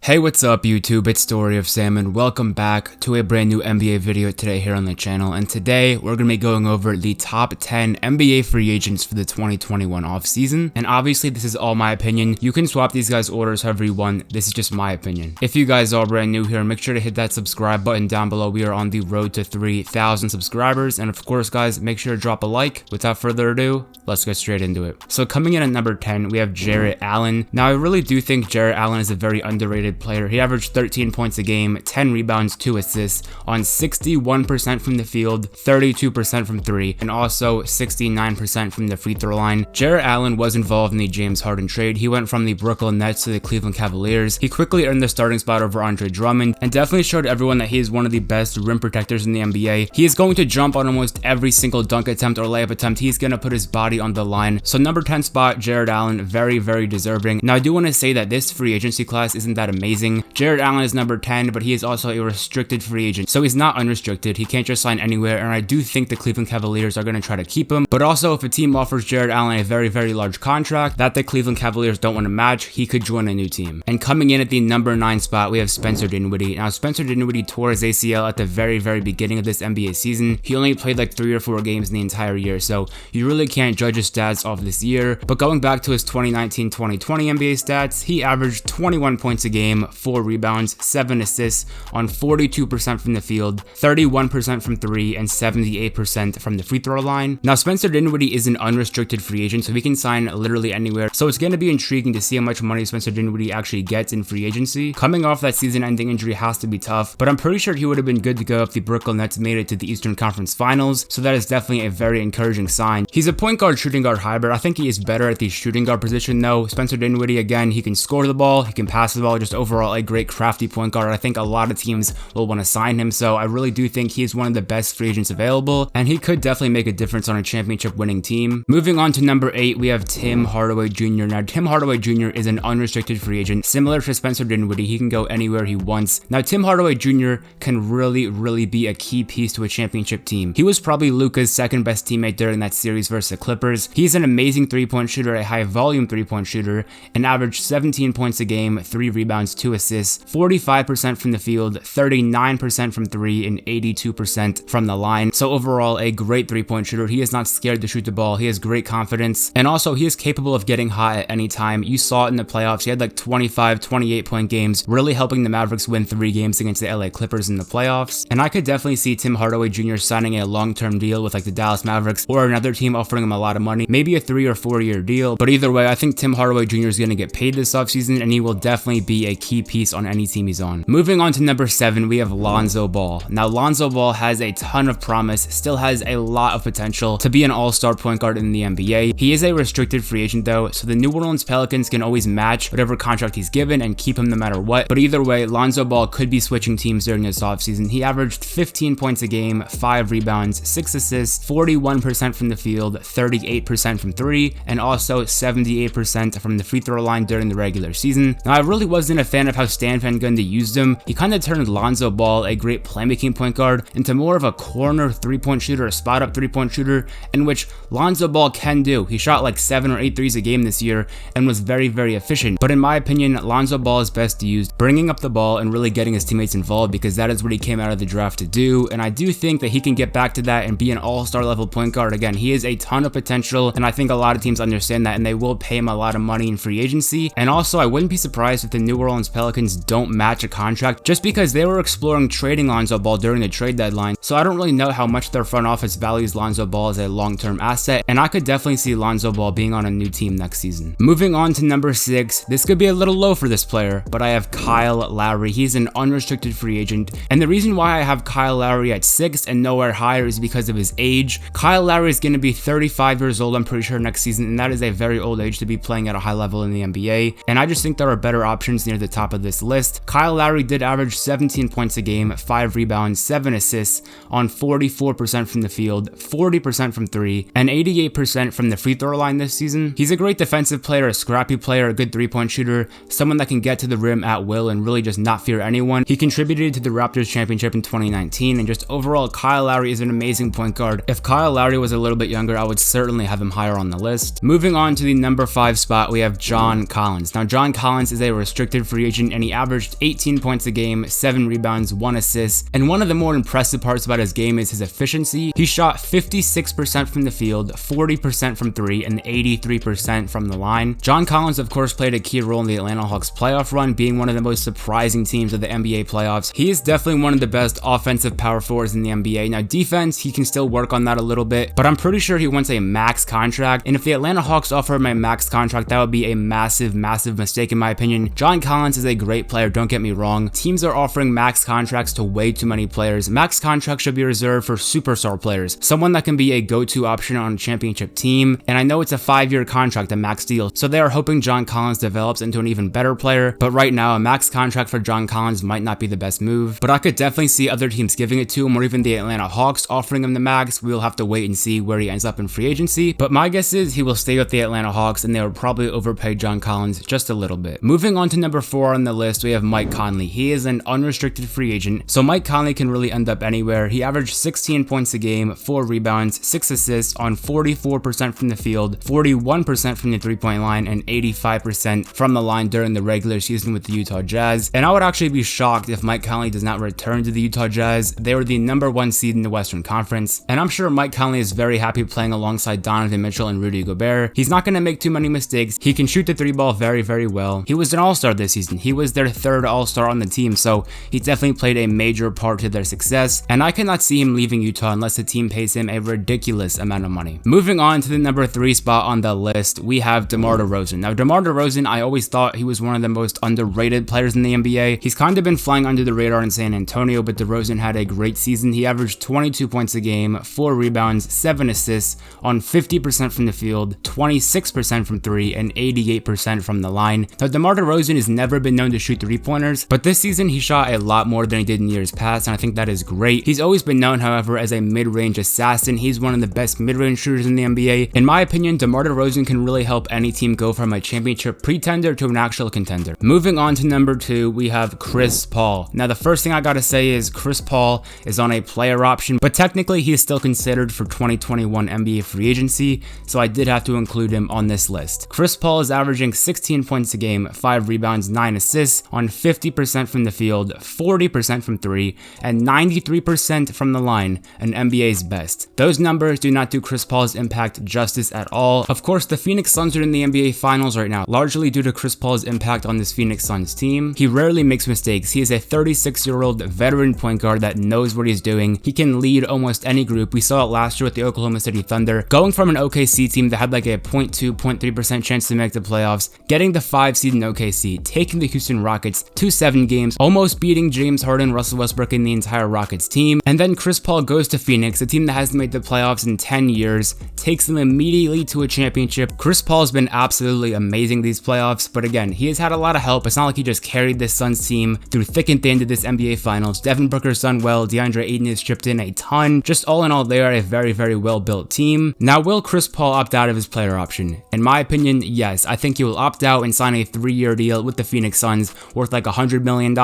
Hey, what's up YouTube? It's Story of Sam and welcome back to a brand new NBA video today here on the channel. And today we're going to be going over the top 10 NBA free agents for the 2021 offseason. And obviously this is all my opinion. You can swap these guys' orders however you want. This is just my opinion. If you guys are brand new here, make sure to hit that subscribe button down below. We are on the road to 3,000 subscribers. And of course guys, make sure to drop a like. Without further ado, let's get straight into it. So coming in at number 10, we have Jarrett Allen. Now I really do think Jarrett Allen is a very underrated player. He averaged 13 points a game, 10 rebounds, 2 assists on 61% from the field, 32% from 3, and also 69% from the free throw line. Jarrett Allen was involved in the James Harden trade. He went from the Brooklyn Nets to the Cleveland Cavaliers. He quickly earned the starting spot over Andre Drummond and definitely showed everyone that he is one of the best rim protectors in the NBA. He is going to jump on almost every single dunk attempt or layup attempt. He's going to put his body on the line. So number 10 spot, Jarrett Allen, very, very deserving. Now I do want to say that this free agency class isn't that amazing. Jarrett Allen is number 10, but he is also a restricted free agent, so he's not unrestricted. He can't just sign anywhere, and I do think the Cleveland Cavaliers are going to try to keep him. But also, if a team offers Jarrett Allen a very, very large contract that the Cleveland Cavaliers don't want to match, he could join a new team. And coming in at the number 9 spot, we have Spencer Dinwiddie. Now, Spencer Dinwiddie tore his ACL at the very, very beginning of this NBA season. He only played like 3 or 4 games in the entire year, so you really can't judge his stats off this year. But going back to his 2019-2020 NBA stats, he averaged 21 points a game, 4 rebounds, 7 assists on 42% from the field, 31% from 3, and 78% from the free throw line. Now, Spencer Dinwiddie is an unrestricted free agent, so he can sign literally anywhere. So it's going to be intriguing to see how much money Spencer Dinwiddie actually gets in free agency. Coming off that season-ending injury has to be tough, but I'm pretty sure he would have been good to go if the Brooklyn Nets made it to the Eastern Conference Finals, so that is definitely a very encouraging sign. He's a point guard, shooting guard hybrid. I think he is better at the shooting guard position though. Spencer Dinwiddie, again, he can score the ball, he can pass the ball, just overall a great crafty point guard. I think a lot of teams will want to sign him, so I really do think he is one of the best free agents available, and he could definitely make a difference on a championship winning team. Moving on to number 8, we have Tim Hardaway Jr. Now, Tim Hardaway Jr. is an unrestricted free agent. Similar to Spencer Dinwiddie, he can go anywhere he wants. Now, Tim Hardaway Jr. can really be a key piece to a championship team. He was probably Luka's second best teammate during that series versus the Clippers. He's an amazing three-point shooter, a high volume three-point shooter, and averaged 17 points a game, 3 rebounds, 2 assists, 45% from the field, 39% from 3, and 82% from the line. So overall, a great three-point shooter. He is not scared to shoot the ball. He has great confidence, and also he is capable of getting hot at any time. You saw it in the playoffs. He had like 25, 28-point games, really helping the Mavericks win 3 games against the LA Clippers in the playoffs. And I could definitely see Tim Hardaway Jr. signing a long-term deal with like the Dallas Mavericks or another team offering him a lot of money, maybe a 3 or 4 year deal. But either way, I think Tim Hardaway Jr. is going to get paid this offseason, and he will definitely be a key piece on any team he's on. Moving on to number 7, we have Lonzo Ball. Now, Lonzo Ball has a ton of promise, still has a lot of potential to be an all-star point guard in the NBA. He is a restricted free agent though, so the New Orleans Pelicans can always match whatever contract he's given and keep him no matter what. But either way, Lonzo Ball could be switching teams during this offseason. He averaged 15 points a game, 5 rebounds, 6 assists, 41% from the field, 38% from 3, and also 78% from the free throw line during the regular season. Now, I really wasn't a fan of how Stan Van Gundy used him. He kind of turned Lonzo Ball, a great playmaking point guard, into more of a corner three-point shooter, a spot-up three-point shooter, in which Lonzo Ball can do. He shot like 7 or 8 threes a game this year and was very, very efficient. But in my opinion, Lonzo Ball is best used bringing up the ball and really getting his teammates involved, because that is what he came out of the draft to do. And I do think that he can get back to that and be an all-star level point guard. Again, he has a ton of potential, and I think a lot of teams understand that, and they will pay him a lot of money in free agency. And also, I wouldn't be surprised if the New Orleans Pelicans don't match a contract, just because they were exploring trading Lonzo Ball during the trade deadline. So I don't really know how much their front office values Lonzo Ball as a long-term asset, and I could definitely see Lonzo Ball being on a new team next season. Moving on to number 6, this could be a little low for this player, but I have Kyle Lowry. He's an unrestricted free agent, and the reason why I have Kyle Lowry at 6 and nowhere higher is because of his age. Kyle Lowry is going to be 35 years old, I'm pretty sure, next season, and that is a very old age to be playing at a high level in the NBA, and I just think there are better options near the top of this list. Kyle Lowry did average 17 points a game, 5 rebounds, 7 assists on 44% from the field, 40% from 3, and 88% from the free throw line this season. He's a great defensive player, a scrappy player, a good three-point shooter, someone that can get to the rim at will and really just not fear anyone. He contributed to the Raptors championship in 2019, and just overall, Kyle Lowry is an amazing point guard. If Kyle Lowry was a little bit younger, I would certainly have him higher on the list. Moving on to the number 5 spot, we have John Collins. Now, John Collins is a restricted free free agent, and he averaged 18 points a game, 7 rebounds, 1 assist. And one of the more impressive parts about his game is his efficiency. He shot 56% from the field, 40% from 3, and 83% from the line. John Collins, of course, played a key role in the Atlanta Hawks playoff run, being one of the most surprising teams of the NBA playoffs. He is definitely one of the best offensive power forwards in the NBA. Now, defense, he can still work on that a little bit, but I'm pretty sure he wants a max contract. And if the Atlanta Hawks offer him a max contract, that would be a massive mistake in my opinion. John Collins is a great player, don't get me wrong. Teams are offering max contracts to way too many players. Max contracts should be reserved for superstar players, someone that can be a go-to option on a championship team. And I know it's a 5-year contract, a max deal, so they are hoping John Collins develops into an even better player. But right now, a max contract for John Collins might not be the best move, but I could definitely see other teams giving it to him, or even the Atlanta Hawks offering him the max. We will have to wait and see where he ends up in free agency, but my guess is he will stay with the Atlanta Hawks, and they will probably overpay John Collins just a little bit. Moving on to number 4 on the list, we have Mike Conley. He is an unrestricted free agent, so Mike Conley can really end up anywhere. He averaged 16 points a game, 4 rebounds, 6 assists on 44% from the field, 41% from the 3-point line, and 85% from the line during the regular season with the Utah Jazz. And I would actually be shocked if Mike Conley does not return to the Utah Jazz. They were the #1 seed in the Western Conference, and I'm sure Mike Conley is very happy playing alongside Donovan Mitchell and Rudy Gobert. He's not going to make too many mistakes. He can shoot the 3-ball very well. He was an all-star this season. He was their 3rd all-star on the team, so he definitely played a major part to their success, and I cannot see him leaving Utah unless the team pays him a ridiculous amount of money. Moving on to the number 3 spot on the list, we have DeMar DeRozan. Now, DeMar DeRozan, I always thought he was one of the most underrated players in the NBA. He's kind of been flying under the radar in San Antonio, but DeRozan had a great season. He averaged 22 points a game, 4 rebounds, 7 assists on 50% from the field, 26% from 3, and 88% from the line. Now, DeMar DeRozan has never been known to shoot 3-pointers, but this season he shot a lot more than he did in years past, and I think that is great. He's always been known, however, as a mid-range assassin. He's one of the best mid-range shooters in the NBA. In my opinion, DeMar DeRozan can really help any team go from a championship pretender to an actual contender. Moving on to number 2, we have Chris Paul. Now, the first thing I gotta say is Chris Paul is on a player option, but technically he is still considered for 2021 NBA free agency, so I did have to include him on this list. Chris Paul is averaging 16 points a game, 5 rebounds, 9 assists on 50% from the field, 40% from 3, and 93% from the line, an NBA's best. Those numbers do not do Chris Paul's impact justice at all. Of course, the Phoenix Suns are in the NBA Finals right now, largely due to Chris Paul's impact on this Phoenix Suns team. He rarely makes mistakes. He is a 36-year-old veteran point guard that knows what he's doing. He can lead almost any group. We saw it last year with the Oklahoma City Thunder, going from an OKC team that had like a 0.2-0.3% chance to make the playoffs, getting the 5 seed in OKC, taking the Houston Rockets to 7 games, almost beating James Harden, Russell Westbrook, and the entire Rockets team. And then Chris Paul goes to Phoenix, a team that hasn't made the playoffs in 10 years, takes them immediately to a championship. Chris Paul's been absolutely amazing these playoffs, but again, he has had a lot of help. It's not like he just carried this Suns team through thick and thin to this NBA Finals. Devin Booker's done well, DeAndre Ayton has chipped in a ton. Just all in all, they are a very well-built team. Now, will Chris Paul opt out of his player option? In my opinion, yes. I think he will opt out and sign a 3-year deal with the Phoenix Suns worth like $100 million,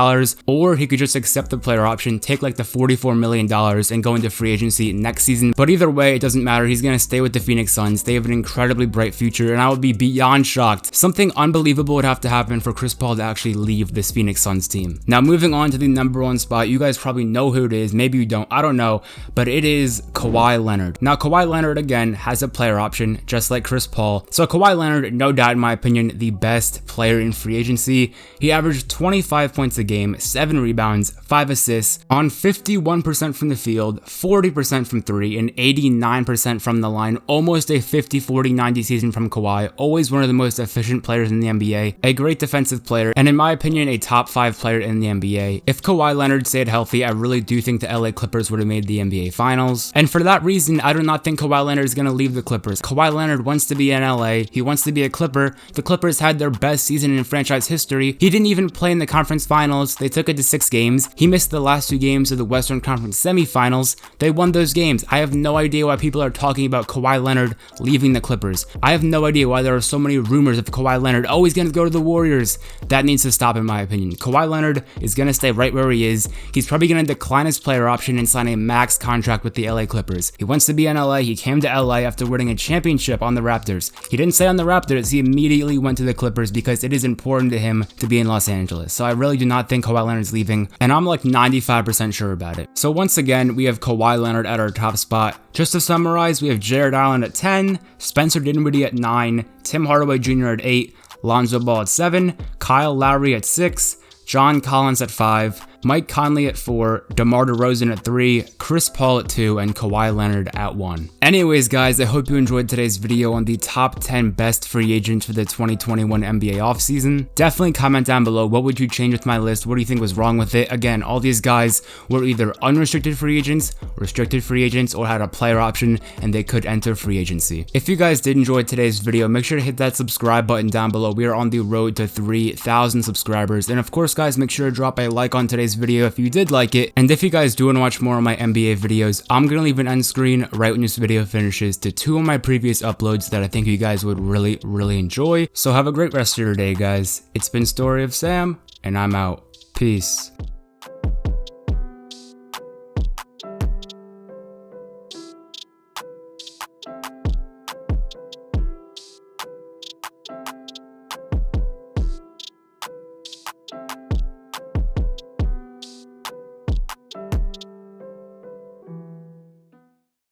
or he could just accept the player option, take like the $44 million and go into free agency next season. But either way, it doesn't matter. He's going to stay with the Phoenix Suns. They have an incredibly bright future, and I would be beyond shocked. Something unbelievable would have to happen for Chris Paul to actually leave this Phoenix Suns team. Now, moving on to the #1 spot, you guys probably know who it is. Maybe you don't. I don't know, but it is Kawhi Leonard. Now, Kawhi Leonard, again, has a player option, just like Chris Paul. So Kawhi Leonard, no doubt in my opinion, the best player in free agency. He averaged 25 points a game, 7 rebounds, 5 assists on 51% from the field, 40% from 3, and 89% from the line. Almost a 50-40-90 season from Kawhi. Always one of the most efficient players in the NBA. A great defensive player, and in my opinion, a top 5 player in the NBA. If Kawhi Leonard stayed healthy, I really do think the LA Clippers would have made the NBA Finals. And for that reason, I do not think Kawhi Leonard is going to leave the Clippers. Kawhi Leonard wants to be in LA. He wants to be a Clipper. The Clippers had their best season in franchise history. He didn't even play in the conference finals. They took it to 6 games. He missed the last 2 games of the Western Conference semifinals. They won those games. I have no idea why people are talking about Kawhi Leonard leaving the Clippers. I have no idea why there are so many rumors of Kawhi Leonard, oh, he's going to go to the Warriors. That needs to stop in my opinion. Kawhi Leonard is going to stay right where he is. He's probably going to decline his player option and sign a max contract with the LA Clippers. He wants to be in LA. He came to LA after winning a championship on the Raptors. He didn't stay on the Raptors. He immediately went to the Clippers because it is important to him him to be in Los Angeles. So I really do not think Kawhi Leonard's leaving, and I'm like 95% sure about it. So once again, we have Kawhi Leonard at our top spot. Just to summarize, we have Jared Allen at 10, Spencer Dinwiddie at 9, Tim Hardaway Jr. at 8, Lonzo Ball at 7, Kyle Lowry at 6, John Collins at 5, Mike Conley at 4, DeMar DeRozan at 3, Chris Paul at 2, and Kawhi Leonard at 1. Anyways, guys, I hope you enjoyed today's video on the top 10 best free agents for the 2021 NBA offseason. Definitely comment down below, what would you change with my list? What do you think was wrong with it? Again, all these guys were either unrestricted free agents, restricted free agents, or had a player option, and they could enter free agency. If you guys did enjoy today's video, make sure to hit that subscribe button down below. We are on the road to 3,000 subscribers. And of course, guys, make sure to drop a like on today's video if you did like it. And if you guys do want to watch more of my NBA videos, I'm gonna leave an end screen right when this video finishes to 2 of my previous uploads that I think you guys would really enjoy. So have a great rest of your day, guys. It's been Story of Sam, and I'm out. Peace.